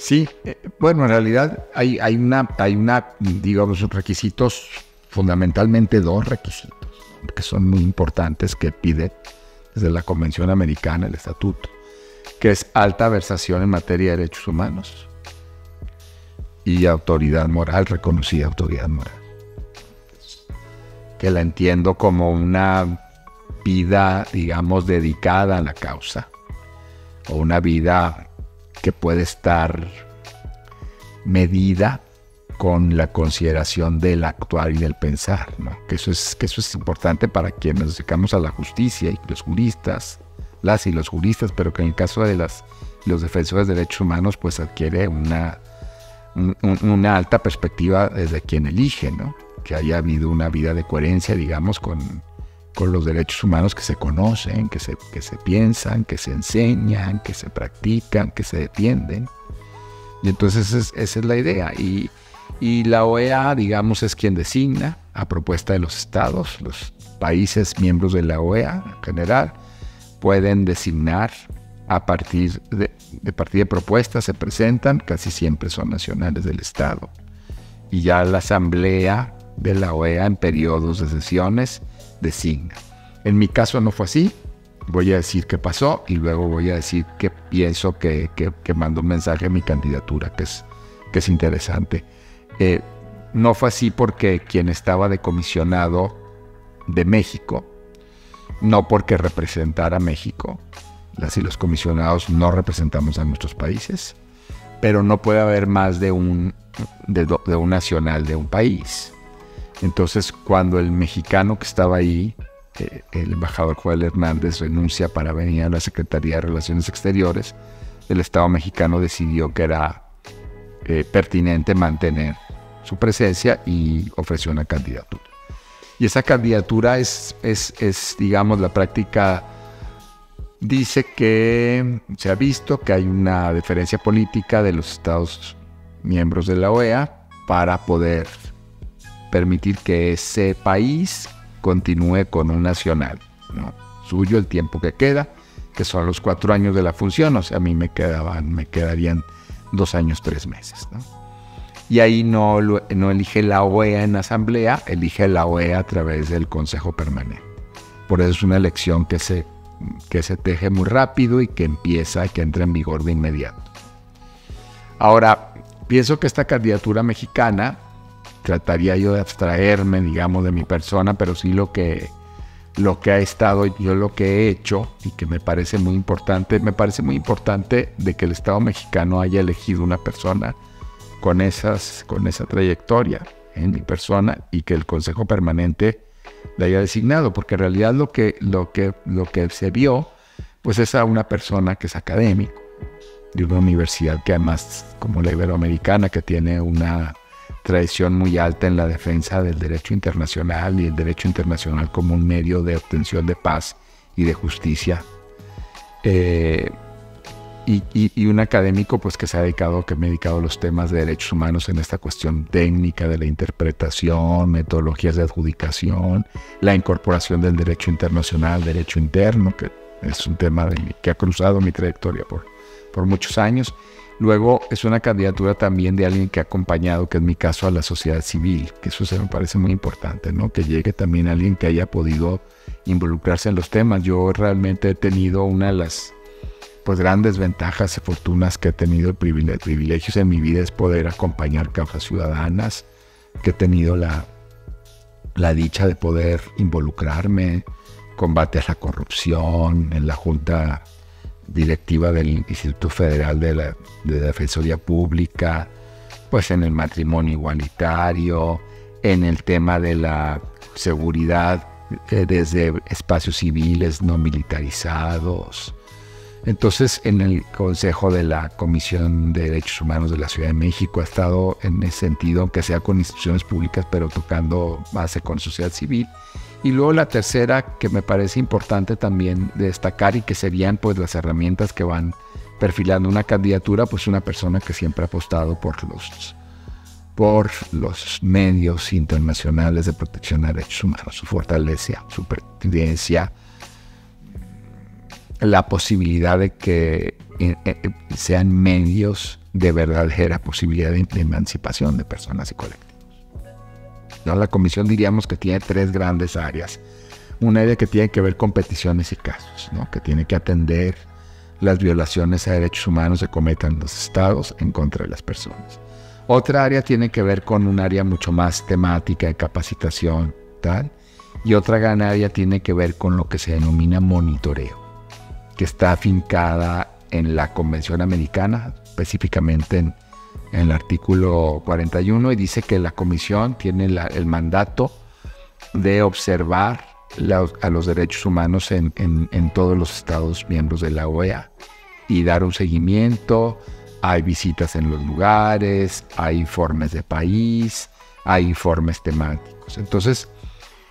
Sí, bueno, en realidad hay digamos, requisitos, fundamentalmente dos requisitos, ¿no?, que son muy importantes que pide desde la Convención Americana, el Estatuto, que es alta versación en materia de derechos humanos y autoridad moral, reconocida autoridad moral, que la entiendo como una vida, digamos, dedicada a la causa, o una vida que puede estar medida con la consideración del actuar y del pensar, ¿no? Que eso es importante para quienes nos dedicamos a la justicia y los juristas, las y los juristas, pero que en el caso de los defensores de derechos humanos, pues adquiere una alta perspectiva desde quien elige, ¿no? Que haya habido una vida de coherencia, digamos, con los derechos humanos que se conocen, que se piensan, que se enseñan, que se practican, que se defienden. Y entonces esa es la idea. Y la OEA, digamos, es quien designa a propuesta de los estados. Los países miembros de la OEA, en general, pueden designar a partir de propuestas, se presentan, casi siempre son nacionales del estado. Y ya la asamblea de la OEA, en periodos de sesiones, designa. En mi caso no fue así. Voy a decir qué pasó y luego voy a decir que pienso que mando un mensaje a mi candidatura, que es interesante. No fue así porque quien estaba de comisionado de México, no porque representara a México, las y los comisionados no representamos a nuestros países, pero no puede haber más de un nacional de un país. Entonces, cuando el mexicano que estaba ahí, el embajador Joel Hernández, renuncia para venir a la Secretaría de Relaciones Exteriores, el Estado mexicano decidió que era pertinente mantener su presencia y ofreció una candidatura. Y esa candidatura es digamos, la práctica dice que se ha visto que hay una diferencia política de los Estados miembros de la OEA para poder permitir que ese país continúe con un nacional, ¿no?, suyo el tiempo que queda, que son los 4 años de la función. O sea, a mí me quedarían 2 años, 3 meses, ¿no? Y ahí no elige la OEA en asamblea, elige la OEA a través del Consejo Permanente. Por eso es una elección que se teje muy rápido y que entra en vigor de inmediato. Ahora, pienso que esta candidatura mexicana, trataría yo de abstraerme, digamos, de mi persona, pero sí lo que ha estado, yo lo que he hecho, y que me parece muy importante de que el Estado mexicano haya elegido una persona con esa trayectoria en mi persona, y que el Consejo Permanente la haya designado, porque en realidad lo que se vio, pues es a una persona que es académico de una universidad que además, como la Iberoamericana, que tiene una tradición muy alta en la defensa del derecho internacional y el derecho internacional como un medio de obtención de paz y de justicia, y un académico pues que me he dedicado a los temas de derechos humanos en esta cuestión técnica de la interpretación, metodologías de adjudicación, la incorporación del derecho internacional, derecho interno, que es un tema que ha cruzado mi trayectoria por muchos años. Luego es una candidatura también de alguien que ha acompañado, que en mi caso, a la sociedad civil, que eso me parece muy importante, ¿no? Que llegue también alguien que haya podido involucrarse en los temas. Yo realmente he tenido una de las grandes ventajas y fortunas que he tenido, privilegios en mi vida, es poder acompañar causas ciudadanas, que he tenido la dicha de poder involucrarme, combate a la corrupción, en la Junta Directiva del Instituto Federal de Defensoría Pública, pues en el matrimonio igualitario, en el tema de la seguridad desde espacios civiles no militarizados. Entonces, en el Consejo de la Comisión de Derechos Humanos de la Ciudad de México ha estado en ese sentido, aunque sea con instituciones públicas, pero tocando base con sociedad civil. Y luego la tercera, que me parece importante también destacar, y que serían pues las herramientas que van perfilando una candidatura, pues una persona que siempre ha apostado por los medios internacionales de protección de derechos humanos, su fortaleza, su pertinencia, la posibilidad de que sean medios de verdadera posibilidad de emancipación de personas y colectivos. ¿No? La comisión diríamos que tiene 3 grandes áreas. Una área que tiene que ver con peticiones y casos, ¿no? Que tiene que atender las violaciones a derechos humanos que cometan los estados en contra de las personas. Otra área tiene que ver con un área mucho más temática de capacitación, tal. Y otra gran área tiene que ver con lo que se denomina monitoreo, que está afincada en la Convención Americana, específicamente en el artículo 41, y dice que la comisión tiene el mandato de observar a los derechos humanos en todos los estados miembros de la OEA y dar un seguimiento. Hay visitas en los lugares, hay informes de país, hay informes temáticos. Entonces,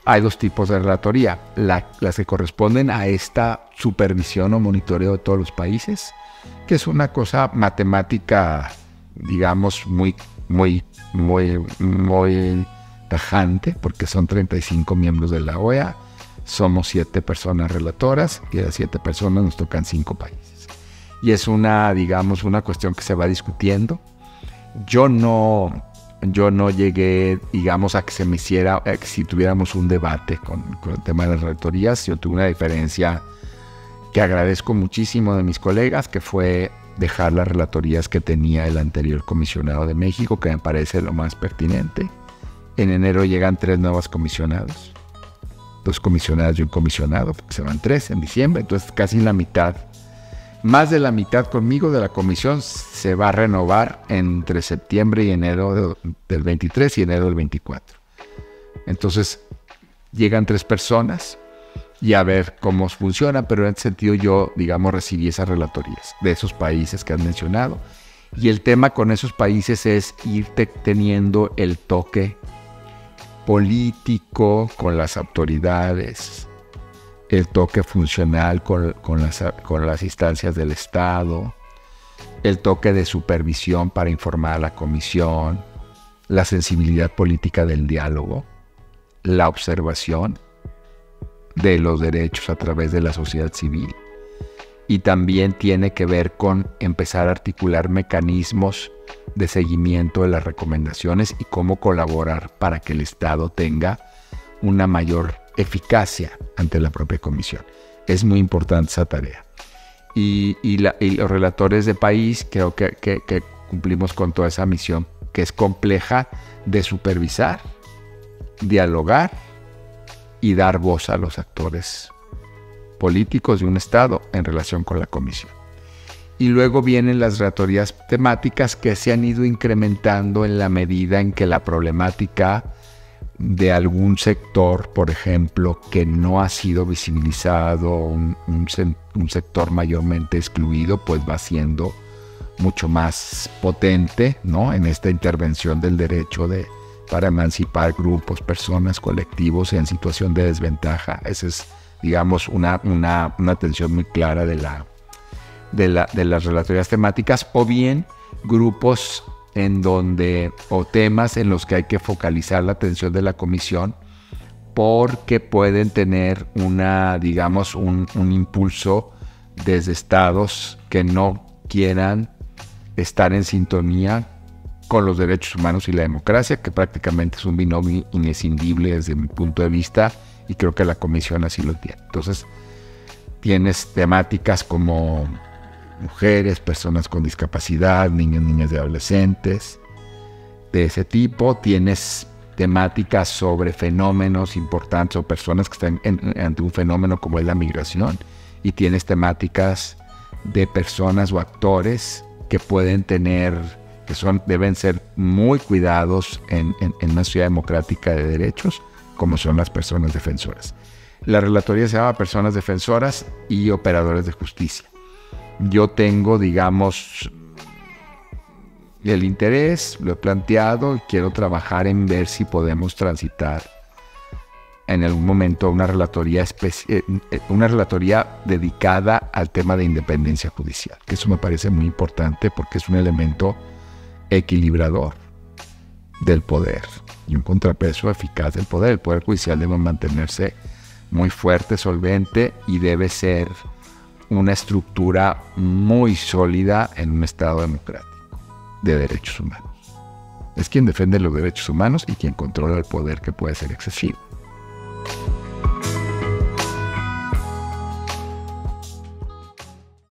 hay 2 tipos de relatoría, las que corresponden a esta supervisión o monitoreo de todos los países, que es una cosa matemática, digamos, muy tajante, porque son 35 miembros de la OEA, somos 7 personas relatoras, y de las 7 personas nos tocan 5 países. Y es una cuestión que se va discutiendo. Yo no llegué, digamos, a que se me hiciera, si tuviéramos un debate con el tema de las relatorías. Yo tuve una diferencia que agradezco muchísimo de mis colegas, que fue dejar las relatorías que tenía el anterior comisionado de México, que me parece lo más pertinente. En enero llegan 3 nuevos comisionados, 2 comisionadas y un comisionado, porque se van 3 en diciembre, entonces casi la mitad. Más de la mitad conmigo de la comisión se va a renovar entre septiembre y enero del 23 y enero del 24. Entonces, llegan 3 personas y a ver cómo funciona, pero en ese sentido yo, digamos, recibí esas relatorías de esos países que has mencionado. Y el tema con esos países es ir teniendo el toque político con las autoridades, el toque funcional con las instancias del Estado, el toque de supervisión para informar a la comisión, la sensibilidad política del diálogo, la observación de los derechos a través de la sociedad civil, y también tiene que ver con empezar a articular mecanismos de seguimiento de las recomendaciones y cómo colaborar para que el Estado tenga una mayor eficacia ante la propia comisión. Es muy importante esa tarea. Y los relatores de país creo que cumplimos con toda esa misión, que es compleja, de supervisar, dialogar y dar voz a los actores políticos de un Estado en relación con la comisión. Y luego vienen las relatorías temáticas, que se han ido incrementando en la medida en que la problemática de algún sector, por ejemplo, que no ha sido visibilizado, un sector mayormente excluido, pues va siendo mucho más potente, ¿no? En esta intervención del derecho para emancipar grupos, personas, colectivos en situación de desventaja. Esa es, digamos, una atención muy clara de las relatorías temáticas, o bien grupos o temas en los que hay que focalizar la atención de la comisión, porque pueden tener un impulso desde estados que no quieran estar en sintonía con los derechos humanos y la democracia, que prácticamente es un binomio inescindible desde mi punto de vista, y creo que la comisión así lo tiene. Entonces, tienes temáticas como mujeres, personas con discapacidad, niños, niñas y adolescentes, de ese tipo. Tienes temáticas sobre fenómenos importantes o personas que están ante un fenómeno como es la migración, y tienes temáticas de personas o actores que deben ser muy cuidados en una sociedad democrática de derechos, como son las personas defensoras. La relatoría se llama Personas Defensoras y Operadores de Justicia. Yo tengo, digamos, el interés, lo he planteado, y quiero trabajar en ver si podemos transitar en algún momento una relatoría dedicada al tema de independencia judicial, que eso me parece muy importante porque es un elemento equilibrador del poder y un contrapeso eficaz del poder. El poder judicial debe mantenerse muy fuerte, solvente, y debe ser una estructura muy sólida en un Estado democrático. de derechos humanos. Es quien defiende los derechos humanos y quien controla el poder que puede ser excesivo.